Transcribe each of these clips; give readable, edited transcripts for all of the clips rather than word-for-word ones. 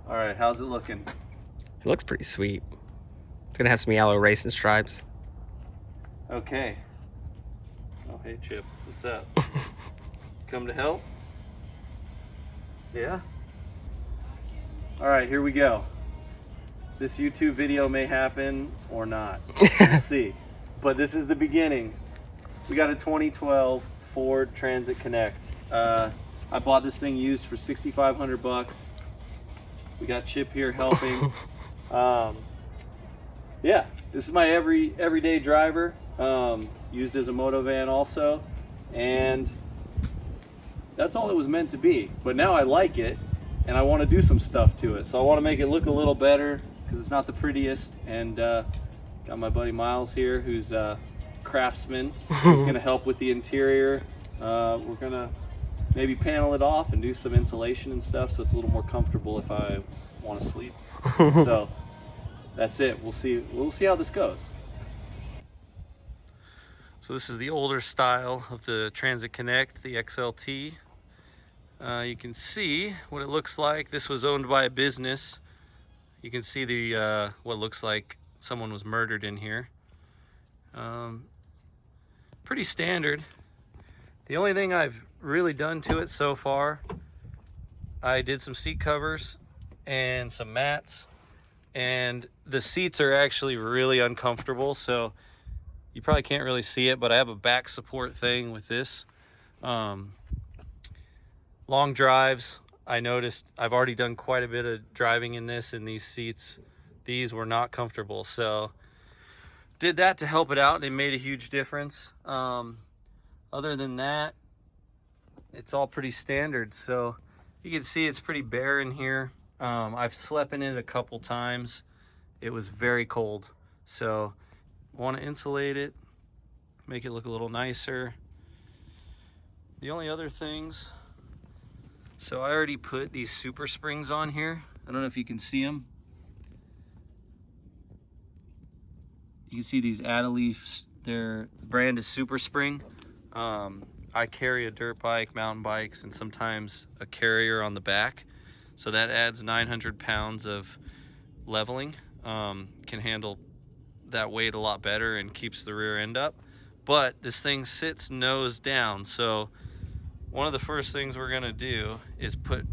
All right, how's it looking? It looks pretty sweet. It's gonna have some yellow racing stripes. Okay. Oh, hey, Chip. What's up? Come to help? Yeah? All right, here we go. This YouTube video may happen or not. We'll see. But this is the beginning. We got a 2012 Ford Transit Connect. I bought this thing used for 6,500 bucks. We got Chip here helping. Yeah, this is my everyday driver. Used as a moto van also, and that's all it was meant to be. But now I like it, and I want to do some stuff to it. So I want to make it look a little better because it's not the prettiest. And got my buddy Miles here, who's a craftsman, who's going to help with the interior. We're gonna maybe panel it off and do some insulation and stuff, so it's a little more comfortable if I want to sleep. So that's it. We'll see how this goes. So this is the older style of the Transit Connect, the XLT. You can see what it looks like. This was owned by a business. You can see the what looks like someone was murdered in here. Pretty standard. The only thing I've really done to it so far, I did some seat covers and some mats, and the seats are actually really uncomfortable, so you probably can't really see it, but I have a back support thing with this. Long drives, I noticed I've already done quite a bit of driving in this, and these seats, these were not comfortable, so did that to help it out, and it made a huge difference. Other than that, it's all pretty standard, so you can see it's pretty bare in here. I've slept in it a couple times. It was very cold, so want to insulate it, make it look a little nicer. The only other things, so I already put these super springs on here. I don't know if you can see them. You can see these Adaleaf, their brand is Super Spring. I carry a dirt bike, mountain bikes, and sometimes a carrier on the back. So that adds 900 pounds of leveling. Can handle that weight a lot better and keeps the rear end up. But this thing sits nose down. So one of the first things we're gonna do is put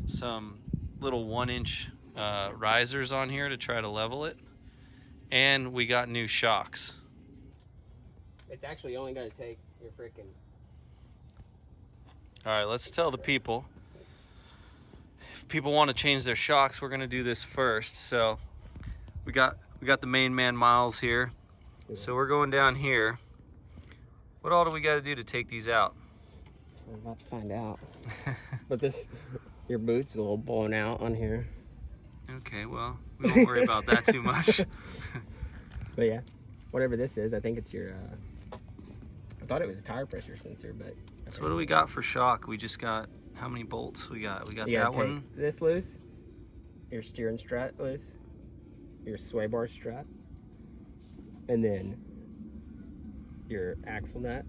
some little 1-inch risers on here to try to level it. And we got new shocks. It's actually only gonna take your freaking... All right, let's tell the people. If people want to change their shocks, we're gonna do this first. So we got the main man Miles here. So we're going down here. What all do we got to do to take these out? We're about to find out. But your boot's a little blown out on here. Okay, well, we won't worry about that too much. But yeah, whatever this is, I think it's your, I thought it was a tire pressure sensor, but. So what do we got for shock? We just got, how many bolts we got? We got that one. This loose, your steering strut loose, your sway bar strut, and then your axle nut,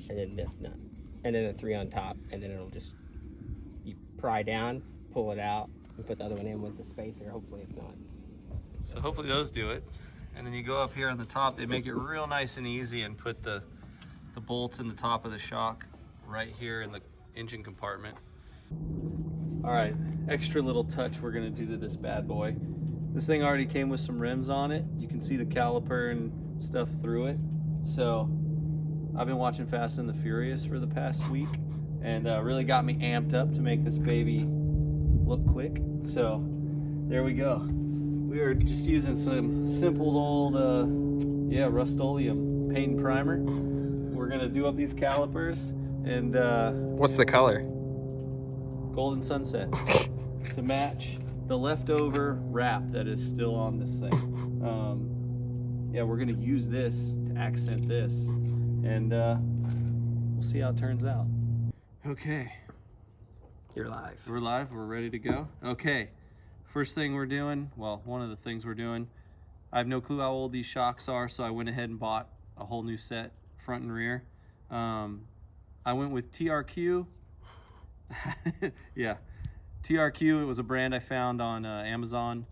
and then this nut, and then a 3 on top, and then it'll just, you pry down, pull it out, and put the other one in with the spacer. Hopefully it's not. So hopefully those do it. And then you go up here on the top, they make it real nice and easy and put the bolts in the top of the shock right here in the engine compartment. All right, extra little touch we're gonna do to this bad boy. This thing already came with some rims on it. You can see the caliper and stuff through it. So I've been watching Fast and the Furious for the past week, and really got me amped up to make this baby look quick. So there we go. We are just using some simple old Rust-Oleum paint and primer. We're gonna do up these calipers, and What's the color? Golden Sunset to match the leftover wrap that is still on this thing. Yeah, we're gonna use this to accent this, and we'll see how it turns out. Okay, You're live. we're live, we're ready to go. Okay, first thing we're doing, well, one of the things we're doing, I have no clue how old these shocks are, so I went ahead and bought a whole new set, front and rear. I went with TRQ. Yeah, TRQ, it was a brand I found on Amazon.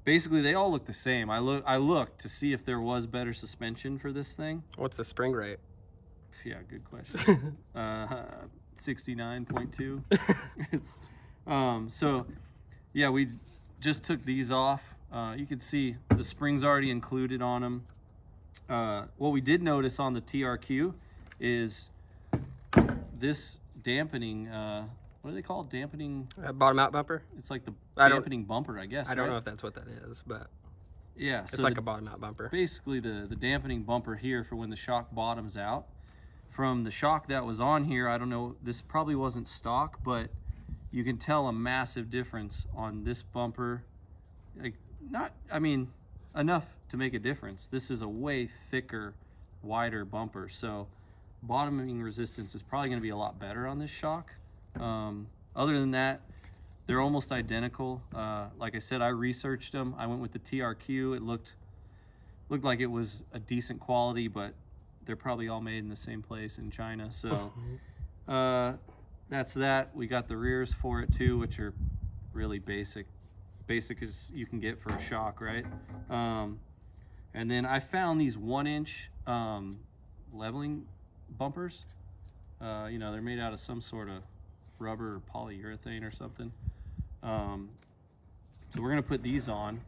Basically, they all look the same. I looked to see if there was better suspension for this thing. What's the spring rate? Yeah, good question. 69.2. It's so yeah, we just took these off. You can see the springs already included on them. What we did notice on the TRQ is this dampening. What do they call it? Dampening. Bottom out bumper. It's like the dampening bumper, I guess. I don't right? know if that's what that is, but yeah, it's like a bottom out bumper. Basically, the dampening bumper here for when the shock bottoms out. From the shock that was on here, I don't know. This probably wasn't stock, but you can tell a massive difference on this bumper. Like, I mean, enough to make a difference. This is a way thicker, wider bumper, so bottoming resistance is probably going to be a lot better on this shock. Other than that, they're almost identical. Like I said, I researched them. I went with the TRQ. It looked like it was a decent quality, but they're probably all made in the same place in China. So that's that. We got the rears for it too, which are really basic as you can get for a shock, right? And then I found these 1-inch leveling bumpers. You know, they're made out of some sort of rubber or polyurethane or something. So we're gonna put these on.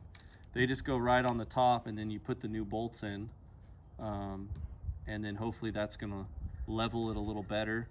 They just go right on the top, and then you put the new bolts in, and then hopefully that's gonna level it a little better.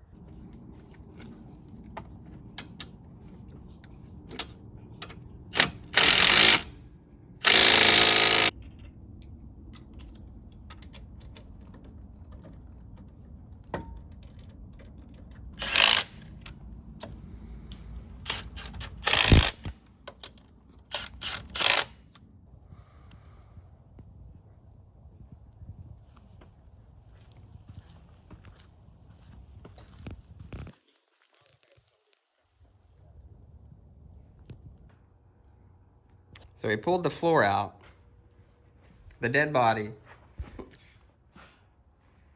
So he pulled the floor out, the dead body,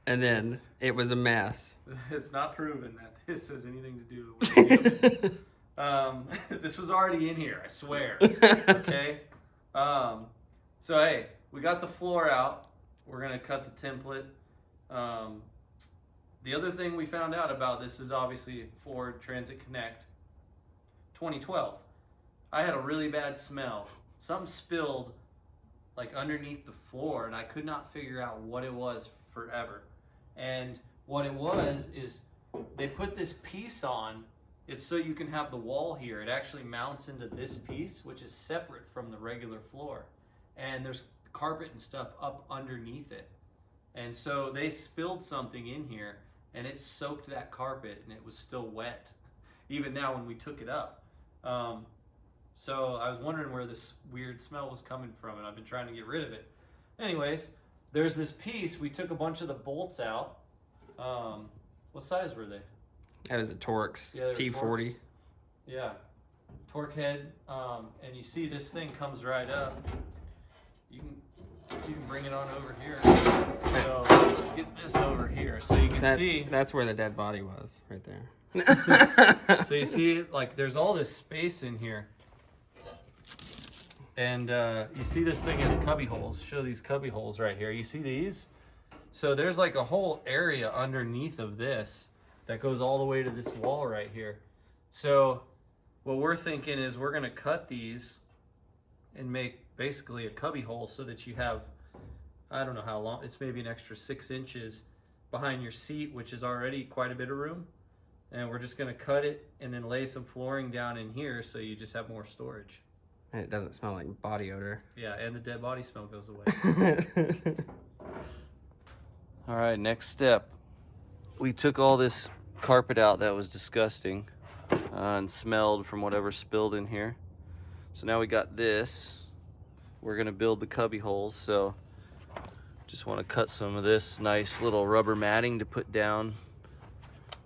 and then it was a mess. It's not proven that this has anything to do with it. This was already in here, I swear. Okay? So hey, we got the floor out. We're gonna cut the template. The other thing we found out about this is obviously Ford Transit Connect 2012. I had a really bad smell. Something spilled like underneath the floor, and I could not figure out what it was forever. And what it was is they put this piece on. It's so you can have the wall here. It actually mounts into this piece, which is separate from the regular floor. And there's carpet and stuff up underneath it. And so they spilled something in here, and it soaked that carpet, and it was still wet, even now when we took it up. So I was wondering where this weird smell was coming from, and I've been trying to get rid of it. Anyways, there's this piece. We took a bunch of the bolts out. What size were they? That was a Torx T40. Torx. Yeah, torque head. And you see this thing comes right up. You can bring it on over here. So let's get this over here so you can see. That's where the dead body was, right there. So you see, like, there's all this space in here. And you see this thing has cubby holes. Show these cubby holes right here. You see these? So there's like a whole area underneath of this that goes all the way to this wall right here. So what we're thinking is we're gonna cut these and make basically a cubby hole so that you have, I don't know how long, it's maybe an extra 6 inches behind your seat, which is already quite a bit of room. And we're just gonna cut it and then lay some flooring down in here so you just have more storage. And it doesn't smell like body odor. Yeah, and the dead body smell goes away. All right, next step. We took all this carpet out that was disgusting and smelled from whatever spilled in here. So now we got this. We're gonna build the cubby holes. So just wanna cut some of this nice little rubber matting to put down,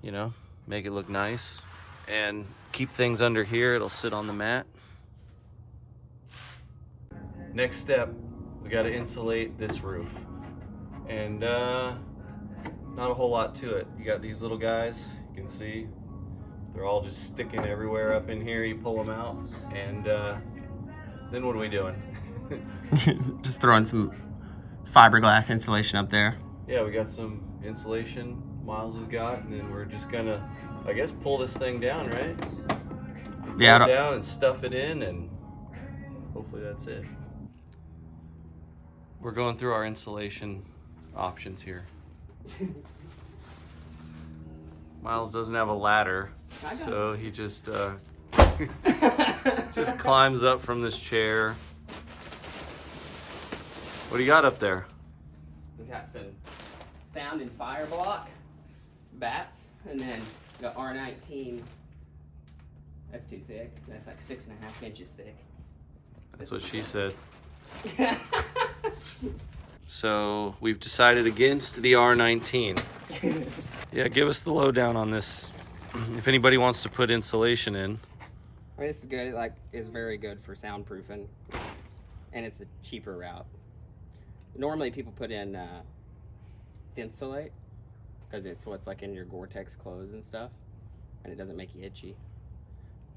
you know, make it look nice. And keep things under here, it'll sit on the mat. Next step, we got to insulate this roof, and not a whole lot to it. You got these little guys, you can see They're all just sticking everywhere up in here. You pull them out, and then what are we doing? Just throwing some fiberglass insulation up there. Yeah, we got some insulation Miles has got, and then we're just gonna, I guess, pull this thing down, right? Yeah. Pull it down and stuff it in, and hopefully that's it. We're going through our insulation options here. Miles doesn't have a ladder, so he just just climbs up from this chair. What do you got up there? We got some sound and fire block bats, and then the R19. That's too thick. That's like 6.5 inches thick. That's what she said. So we've decided against the R19. Yeah, give us the lowdown on this. If anybody wants to put insulation in. I mean, this is good. Like, it's very good for soundproofing, and it's a cheaper route. Normally, people put in Insulate because it's what's like in your Gore-Tex clothes and stuff, and it doesn't make you itchy.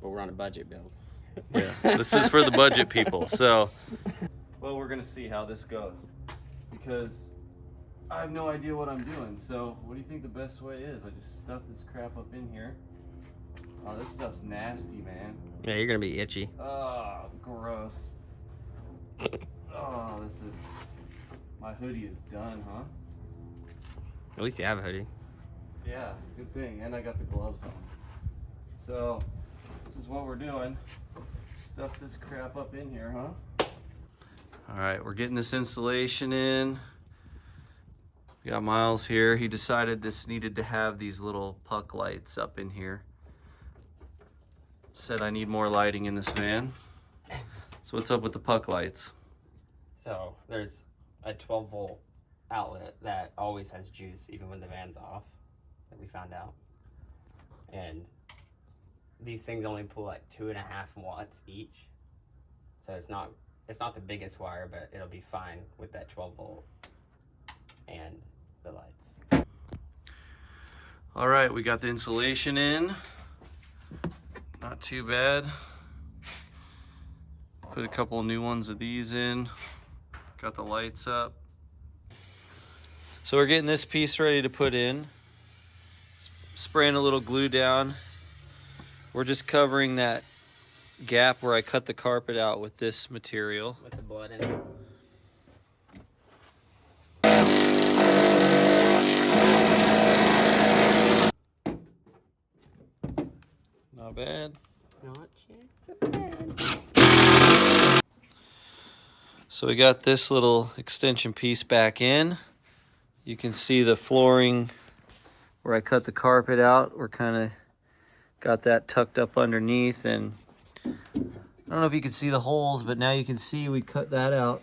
But we're on a budget build. Yeah, this is for the budget people. So, well, we're gonna see how this goes because I have no idea what I'm doing. So, what do you think the best way is? I just stuff this crap up in here. Oh, this stuff's nasty, man. Yeah, you're gonna be itchy. Oh, gross. Oh, this is, my hoodie is done, huh? At least you have a hoodie. Yeah, good thing. And I got the gloves on. So, this is what we're doing. Stuff this crap up in here, huh? All right, we're getting this insulation in. We got Miles here. He decided this needed to have these little puck lights up in here. Said I need more lighting in this van. So what's up with the puck lights? So there's a 12-volt outlet that always has juice even when the van's off, that we found out. And these things only pull like 2.5 watts each. So it's not the biggest wire, but it'll be fine with that 12-volt and the lights. All right, we got the insulation in. Not too bad. Put a couple new ones of these in. Got the lights up. So we're getting this piece ready to put in. Spraying a little glue down. We're just covering that gap where I cut the carpet out with this material. With the blood in it. Not bad. Not bad. So we got this little extension piece back in. You can see the flooring where I cut the carpet out. We're kind of got that tucked up underneath, and I don't know if you can see the holes, but now you can see we cut that out.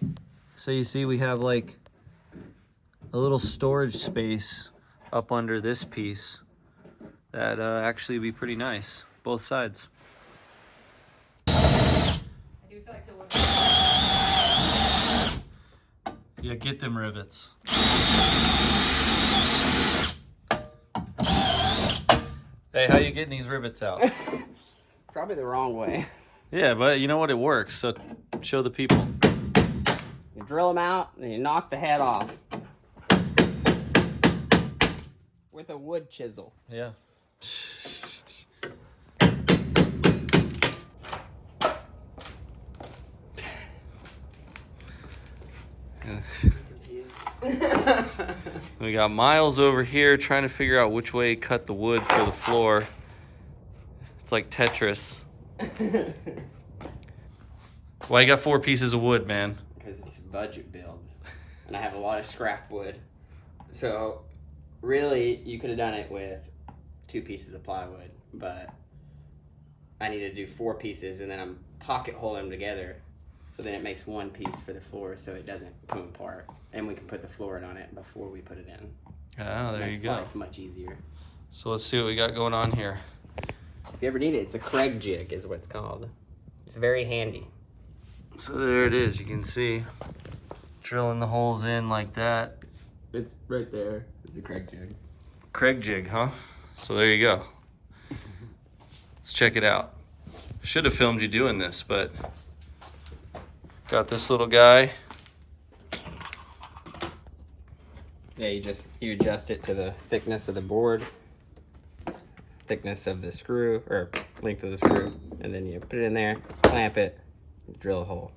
So you see we have like a little storage space up under this piece that actually be pretty nice, both sides. I do feel like Yeah, get them rivets. Hey, how you getting these rivets out? probably the wrong way. Yeah, but you know what? It works. So show the people. You drill them out and you knock the head off with a wood chisel. Yeah. We got Miles over here trying to figure out which way to cut the wood for the floor. It's like Tetris. Why you got 4 pieces of wood, man? Because it's a budget build and I have a lot of scrap wood. So really you could have done it with 2 pieces of plywood, but I need to do 4 pieces and then I'm pocket holing them together. So then it makes 1 piece for the floor so it doesn't come apart. And we can put the flooring on it before we put it in. Ah, there you go. Makes life much easier. So let's see what we got going on here. If you ever need it, it's a Craig jig is what it's called. It's very handy. So there it is. You can see drilling the holes in like that. It's right there. It's a Craig jig. Craig jig, huh? So there you go. Let's check it out. Should have filmed you doing this, but got this little guy. Yeah, you adjust it to the thickness of the board, thickness of the screw, or length of the screw, and then you put it in there, clamp it, drill a hole.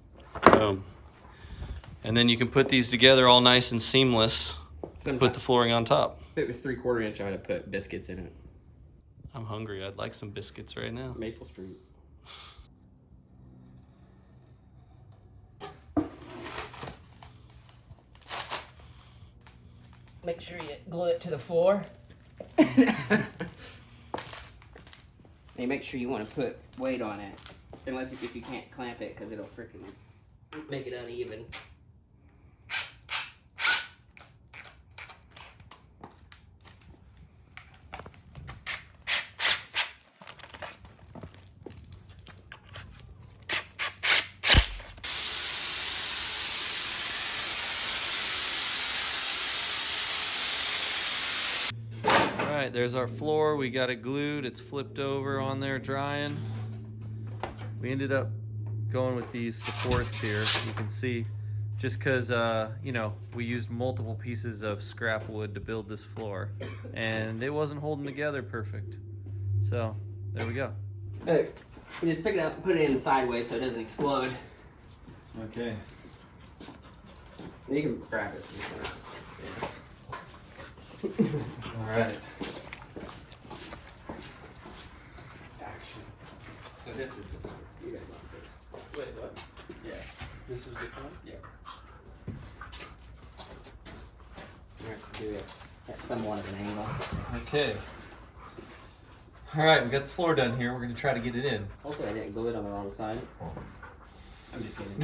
Boom. And then you can put these together all nice and seamless. Sometimes, put the flooring on top. if it was 3/4 inch, I would have put biscuits in it. I'm hungry. I'd like some biscuits right now. Maple Street. Make sure you glue it to the floor. And make sure you want to put weight on it, unless if you can't clamp it, because it'll freaking make it uneven. All right, there's our floor. We got it glued. It's flipped over on there drying. We ended up going with these supports here. You can see, just because, you know, we used multiple pieces of scrap wood to build this floor, and it wasn't holding together perfect. So, there we go. Hey, we just pick it up and put it in sideways so it doesn't explode. Okay. You can grab it. All right. Action. So this is the one. You guys want first. Wait, what? Yeah. This is the one? Yeah. Alright, do it at somewhat of an angle. Okay. All right, we got the floor done here. We're going to try to get it in. Hopefully I didn't glue it on the wrong side. I'm just kidding.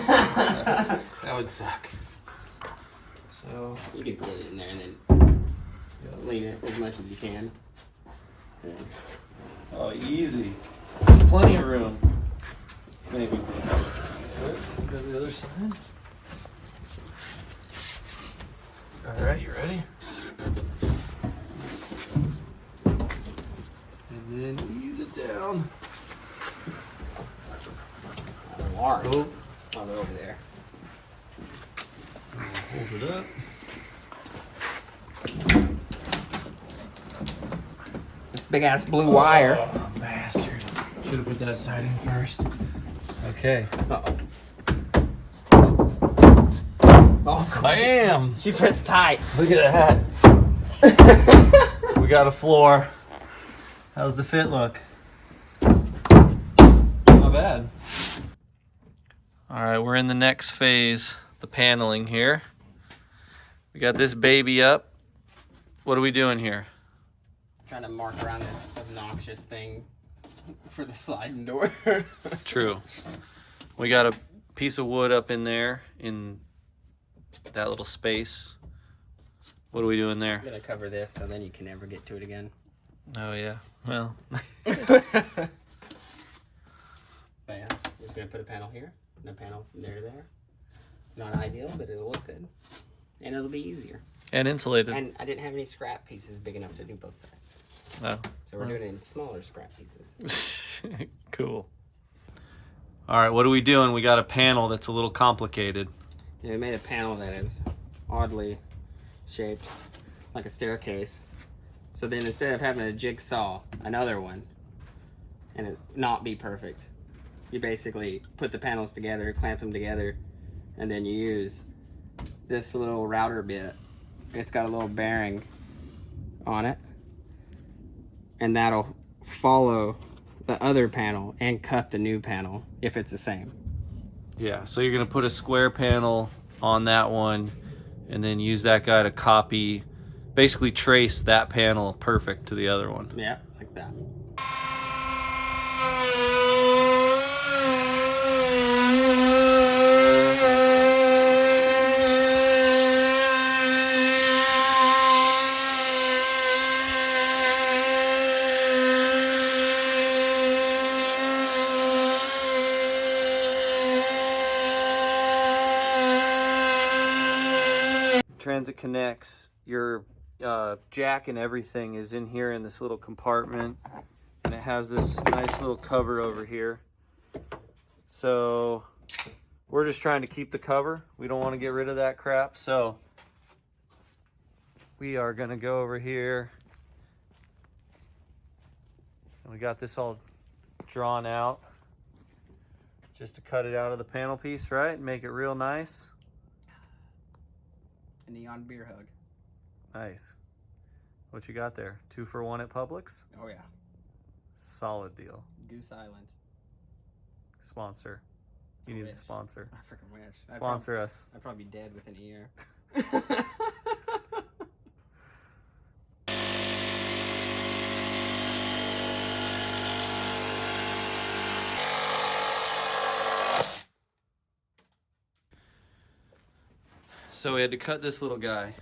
That would suck. So, You can sit it in there and then lean it as much as you can. Yeah. oh, easy. Plenty of room. Maybe. Go to the other side. All right, you ready? And then ease it down. Lars. Oh. Oh, they're over there. Hold it up. This big ass blue wire. Oh, bastard. Should have put that side in first. Okay. Uh-oh. Oh, Bam! she fits tight. Look at that. We got a floor. How's the fit look? Not bad. All right, we're in the next phase, the paneling here. We got this baby up. What are we doing here? Trying to mark around this obnoxious thing for the sliding door. True. We got a piece of wood up in there in that little space. What are we doing there? I'm gonna cover this so then you can never get to it again. Oh yeah. Well. But yeah, we're just gonna put a panel here and a panel from there to there. It's not ideal, but it'll look good. And it'll be easier. And insulated. And I didn't have any scrap pieces big enough to do both sides. Oh. So we're doing it in smaller scrap pieces. Cool. All right, what are we doing? We got a panel that's a little complicated. Yeah, we made a panel that is oddly shaped like a staircase. So then instead of having a jigsaw another one and it not be perfect, you basically put the panels together, clamp them together, and then you use this little router bit. It's got a little bearing on it, and that'll follow the other panel and cut the new panel if it's the same. Yeah, so you're gonna put a square panel on that one and then use that guy to copy, basically trace that panel perfect to the other one. Yeah, like that. Transit connects, your jack and everything is in here in this little compartment, and it has this nice little cover over here. So we're just trying to keep the cover. We don't want to get rid of that crap. So we are gonna go over here. And we got this all drawn out just to cut it out of the panel piece, right? And make it real nice. A neon beer hug. Nice. What you got there? 2 for 1 at Publix? Oh yeah. Solid deal. Goose Island. Sponsor. You need a sponsor. I freaking wish. Sponsor us. I'd probably be dead within a year. So we had to cut this little guy.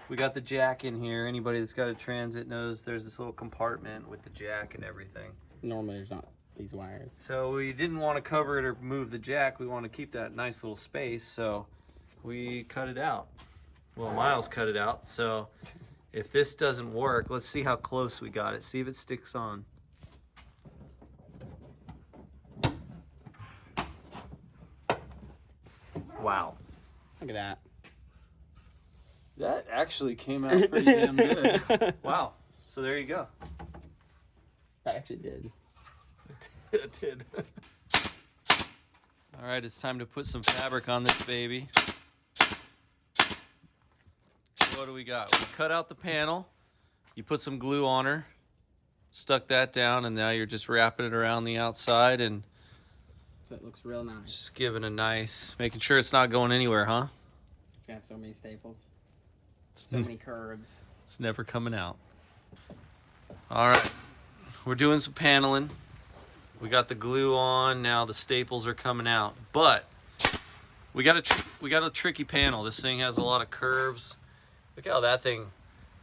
We got the jack in here. Anybody that's got a Transit knows there's this little compartment with the jack and everything. Normally there's not these wires. So we didn't want to cover it or move the jack. We want to keep that nice little space, so we cut it out. Well, Miles cut it out. So if this doesn't work, let's see how close we got it. See if it sticks on. Wow. Look at that. That actually came out pretty damn good. Wow. So there you go. That actually did. It did. All right, it's time to put some fabric on this baby. What do we got? We cut out the panel. You put some glue on her. Stuck that down, and now you're just wrapping it around the outside and So it looks real nice. just giving a nice, making sure it's not going anywhere, huh? It's gonna have so many staples. So many curves. It's never coming out. All right, we're doing some paneling. We got the glue on, now the staples are coming out. But we got a tricky panel. This thing has a lot of curves. Look how that thing,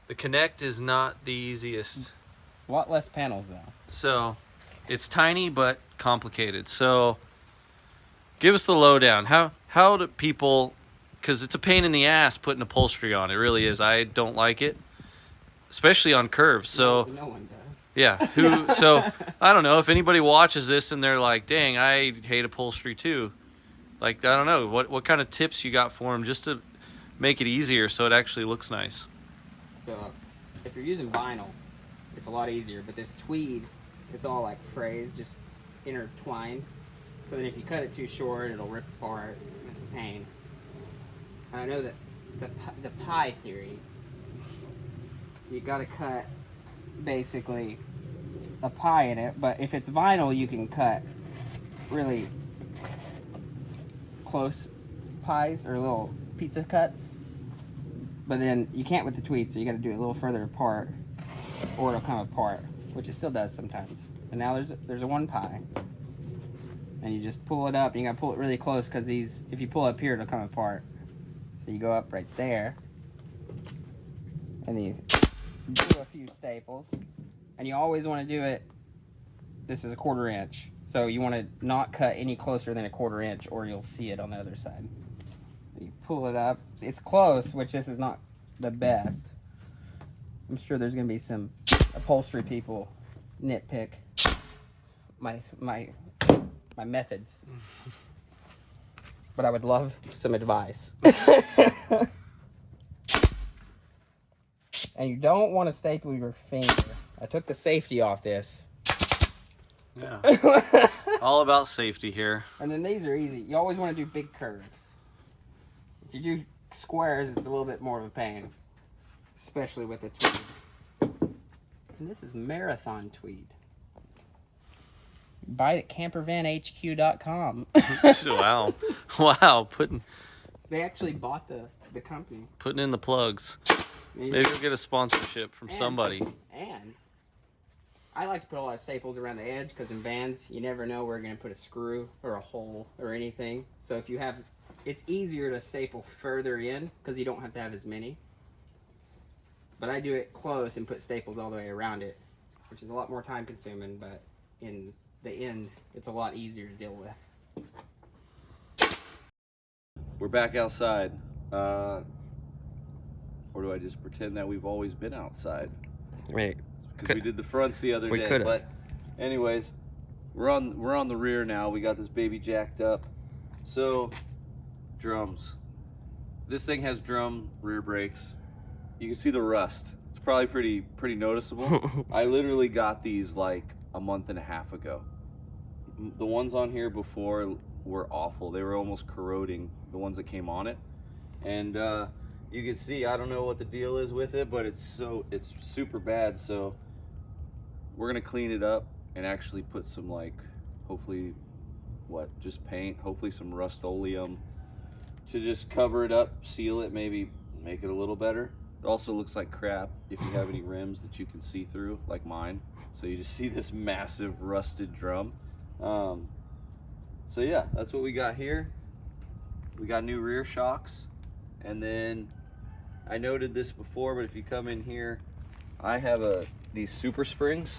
the connect is not the easiest. A lot less panels though. So it's tiny but complicated. So give us the lowdown. How do people, because it's a pain in the ass putting upholstery on. It really is. I don't like it, especially on curves. So no one does. yeah, so I don't know if anybody watches this and they're like, dang, I hate upholstery too. Like, I don't know, what kind of tips you got for them just to make it easier so it actually looks nice? So if you're using vinyl, it's a lot easier, but this tweed, it's all like phrased, just intertwined. So then if you cut it too short, it'll rip apart, and it's a pain. And I know that the pie theory, you gotta cut basically a pie in it, but if it's vinyl, you can cut really close pies or little pizza cuts. But then you can't with the tweed, so you gotta do it a little further apart, or it'll come apart, which it still does sometimes. And now there's a one pie. And you just pull it up, and you gotta pull it really close, because if you pull up here, it'll come apart. So you go up right there, and then you do a few staples, and you always want to do it, this is a 1/4 inch, so you want to not cut any closer than a 1/4 inch, or you'll see it on the other side. You pull it up, it's close, which this is not the best. I'm sure there's going to be some upholstery people nitpick my methods, but I would love some advice. And you don't want to staple your finger. I took the safety off this. Yeah. All about safety here. And then these are easy. You always want to do big curves. If you do squares, it's a little bit more of a pain. Especially with the tweed. And this is marathon tweed. Buy it at campervanhq.com. Wow. Wow. They actually bought the company. Putting in the plugs. Maybe we'll get a sponsorship from somebody. And I like to put a lot of staples around the edge, because in vans, you never know where you're going to put a screw or a hole or anything. So if you have, it's easier to staple further in, because you don't have to have as many. But I do it close and put staples all the way around it, which is a lot more time consuming, but in the end, it's a lot easier to deal with. We're back outside. Or do I just pretend that we've always been outside? Right. Because we did the fronts the other day. Could've. But Anyways, we're on the rear now. We got this baby jacked up. So, drums. This thing has drum rear brakes. You can see the rust. It's probably pretty noticeable. I literally got these like a month and a half ago. The ones on here before were awful. They were almost corroding, the ones that came on it. And you can see, I don't know what the deal is with it, but it's super bad. So we're gonna clean it up and actually put some, like, hopefully just paint, hopefully some Rust-Oleum to just cover it up, seal it, maybe make it a little better. It also looks like crap if you have any rims that you can see through, like mine. So you just see this massive rusted drum. So yeah, that's what we got here. We got new rear shocks. And then I noted this before, but if you come in here, I have these super springs.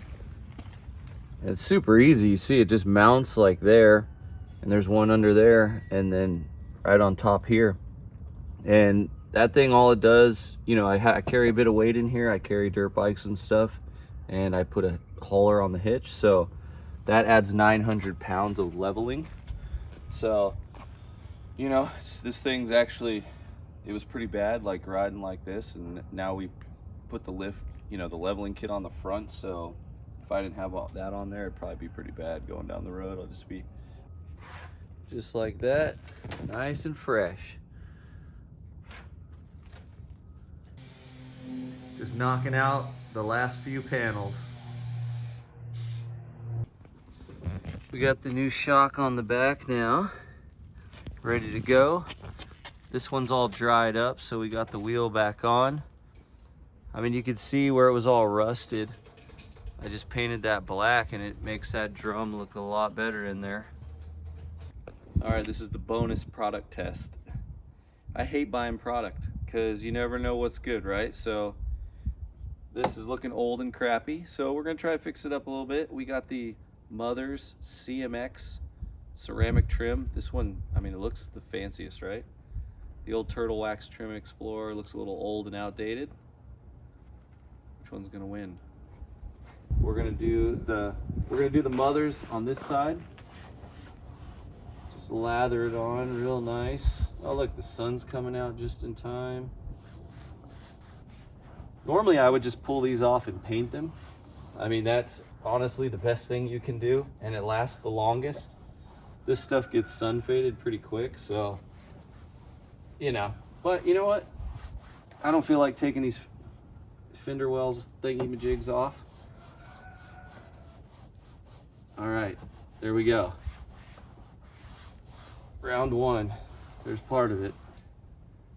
And it's super easy. You see it just mounts like there, and there's one under there, and then right on top here. And that thing, all it does, you know, I carry a bit of weight in here. I carry dirt bikes and stuff, and I put a hauler on the hitch, so that adds 900 pounds of leveling. So, you know, this thing's actually, it was pretty bad, like riding like this, and now we put the lift, you know, the leveling kit on the front. So if I didn't have all that on there, it'd probably be pretty bad going down the road. I'll just be just like that, nice and fresh. Just knocking out the last few panels. We got the new shock on the back now, ready to go. This one's all dried up, so we got the wheel back on. I mean, you could see where it was all rusted. I just painted that black, and it makes that drum look a lot better in there. All right, this is the bonus product test. I hate buying product because you never know what's good, right? So this is looking old and crappy, so we're gonna try to fix it up a little bit. We got the Mother's CMX ceramic trim. This one, I mean, it looks the fanciest, right? The old Turtle Wax Trim Explorer looks a little old and outdated. Which one's gonna win? We're gonna do the Mother's on this side. Just lather it on real nice. Oh look, the sun's coming out just in time. Normally I would just pull these off and paint them. I mean, that's honestly the best thing you can do, and it lasts the longest. This stuff gets sun faded pretty quick, so, you know. But you know what? I don't feel like taking these fender wells thingy-majigs off. All right, there we go. Round one, there's part of it.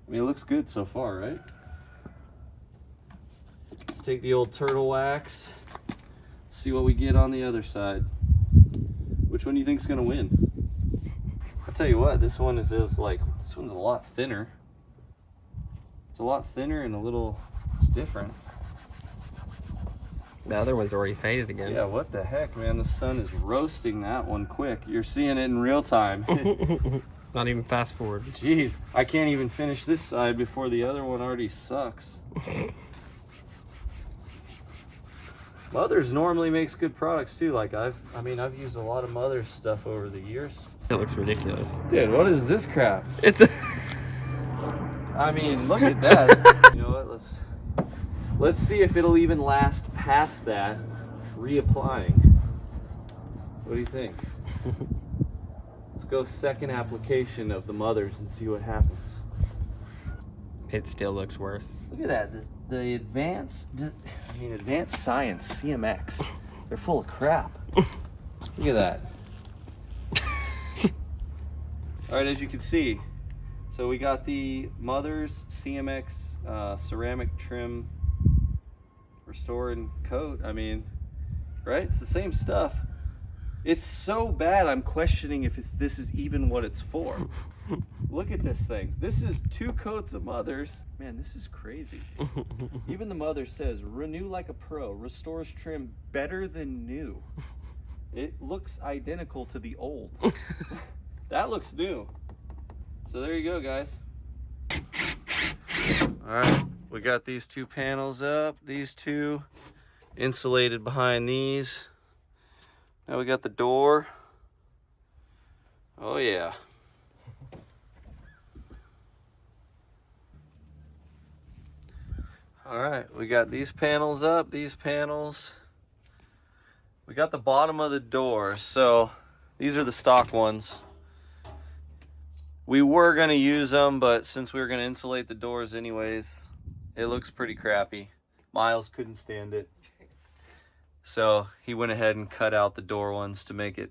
I mean, it looks good so far, right? Let's take the old turtle wax. Let's see what we get on the other side. Which one do you think's gonna win? I'll tell you what, this one is just like, this one's a lot thinner. It's a lot thinner and it's different. The other one's already faded again. Yeah, what the heck, man? The sun is roasting that one quick. You're seeing it in real time. Not even fast forward. Jeez, I can't even finish this side before the other one already sucks. Mother's normally makes good products too. Like I've used a lot of Mother's stuff over the years. It looks ridiculous. Dude, what is this crap? It's a I mean, look at that. You know what? Let's see if it'll even last past that reapplying. What do you think? Let's go second application of the Mother's and see what happens. It still looks worse. Look at that. The advanced science CMX. They're full of crap. Look at that. All right, as you can see, so we got the Mother's CMX ceramic trim restore and coat. I mean, right? It's the same stuff. It's so bad I'm questioning if this is even what it's for. Look at this thing. This is 2 coats of Mother's. Man, this is crazy. Even the Mother says, renew like a pro, restores trim better than new. It looks identical to the old. That looks new. So there you go, guys. All right, we got these 2 panels up. These 2 insulated behind these. Now we got the door. Oh yeah. All right, we got these panels up, these panels. We got the bottom of the door. So these are the stock ones. We were gonna use them, but since we were gonna insulate the doors anyways, it looks pretty crappy. Miles couldn't stand it. So he went ahead and cut out the door ones to make it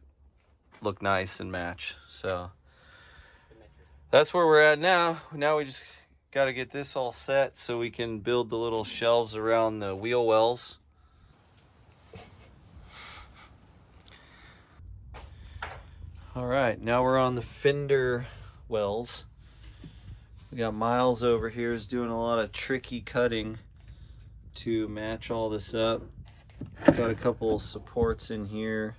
look nice and match. So that's where we're at now. Now we just got to get this all set so we can build the little shelves around the wheel wells. All right, now we're on the fender wells. We got Miles over here is doing a lot of tricky cutting to match all this up. Got a couple supports in here.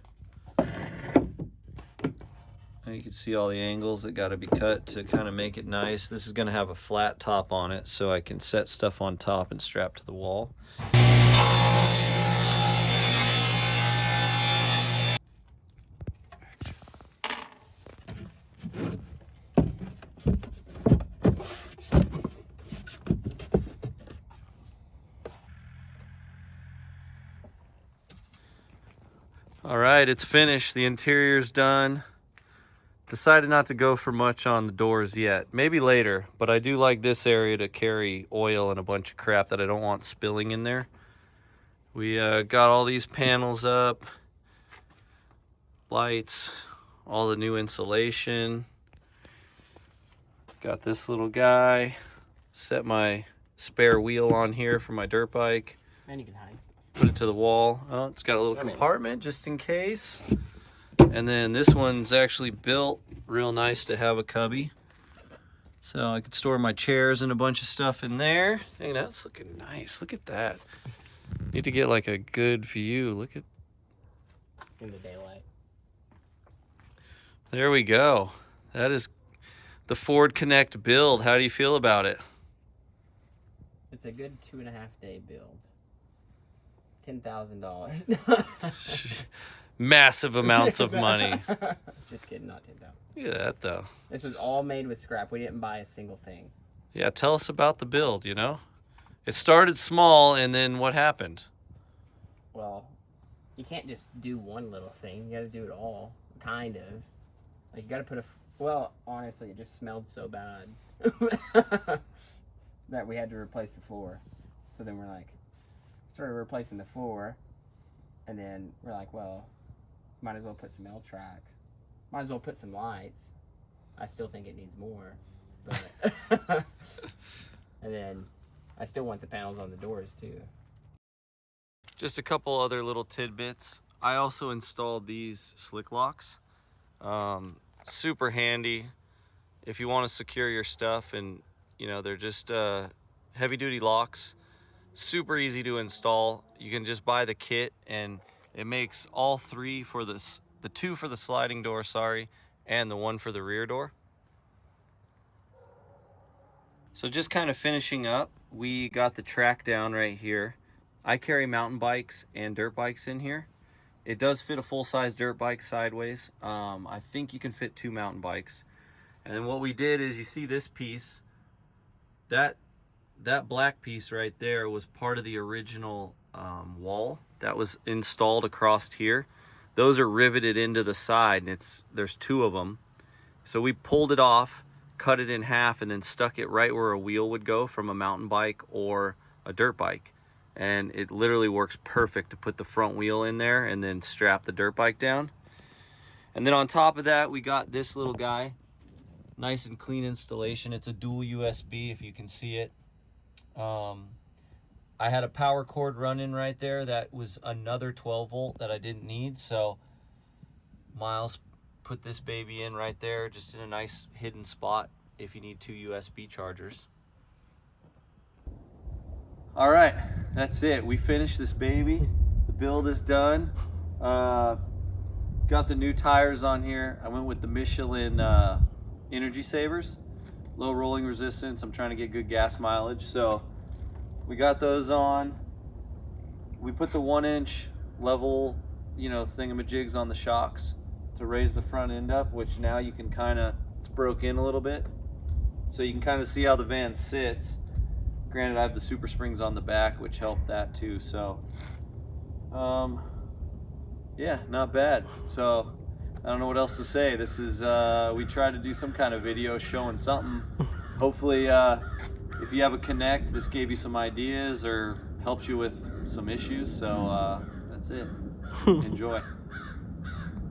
You can see all the angles that got to be cut to kind of make it nice. This is going to have a flat top on it so I can set stuff on top and strap to the wall. All right, it's finished. The interior's done. Decided not to go for much on the doors yet. Maybe later, but I do like this area to carry oil and a bunch of crap that I don't want spilling in there. We got all these panels up, lights, all the new insulation. Got this little guy. Set my spare wheel on here for my dirt bike. And you can hide stuff. Put it to the wall. Oh, it's got a little compartment just in case. And then this one's actually built real nice to have a cubby. So I could store my chairs and a bunch of stuff in there. Hey, that's looking nice. Look at that. Need to get like a good view. Look at... In the daylight. There we go. That is the Ford Connect build. How do you feel about it? It's a good 2.5 day build. $10,000. Massive amounts of money. Just kidding, not 10,000. Look at that though. This is all made with scrap. We didn't buy a single thing. Yeah, tell us about the build, you know? It started small and then what happened? Well, you can't just do one little thing. You gotta do it all. Kind of. Like, you gotta put a... Well, honestly, it just smelled so bad that we had to replace the floor. So then we're like, started replacing the floor, and then we're like, well, might as well put some L-track. Might as well put some lights. I still think it needs more, but and then I still want the panels on the doors too. Just a couple other little tidbits. I also installed these slick locks. Super handy if you want to secure your stuff, and you know, they're just heavy duty locks. Super easy to install. You can just buy the kit and it makes all three for this, the two for the sliding door, sorry, and the one for the rear door. So just kind of finishing up, we got the track down right here. I carry mountain bikes and dirt bikes in here. It does fit a full-size dirt bike sideways. I think you can fit 2 mountain bikes. And then what we did is, you see this piece, that black piece right there was part of the original wall that was installed across here. Those are riveted into the side, and there's 2 of them. So we pulled it off, cut it in half, and then stuck it right where a wheel would go from a mountain bike or a dirt bike. And it literally works perfect to put the front wheel in there and then strap the dirt bike down. And then on top of that, we got this little guy. Nice and clean installation. It's a dual USB, if you can see it. I had a power cord running right there. That was another 12 volt that I didn't need. So Miles put this baby in right there, just in a nice hidden spot if you need 2 USB chargers. All right, that's it. We finished this baby. The build is done. Got the new tires on here. I went with the Michelin Energy Savers. Low rolling resistance. I'm trying to get good gas mileage. So we got those on. We put the 1-inch level you know, thingamajigs on the shocks to raise the front end up, which now you can kind of, it's broke in a little bit. So you can kind of see how the van sits. Granted, I have the super springs on the back, which help that too. So, yeah, not bad. So I don't know what else to say. This is, we tried to do some kind of video showing something. Hopefully, if you have a Connect, this gave you some ideas or helps you with some issues. So that's it. Enjoy.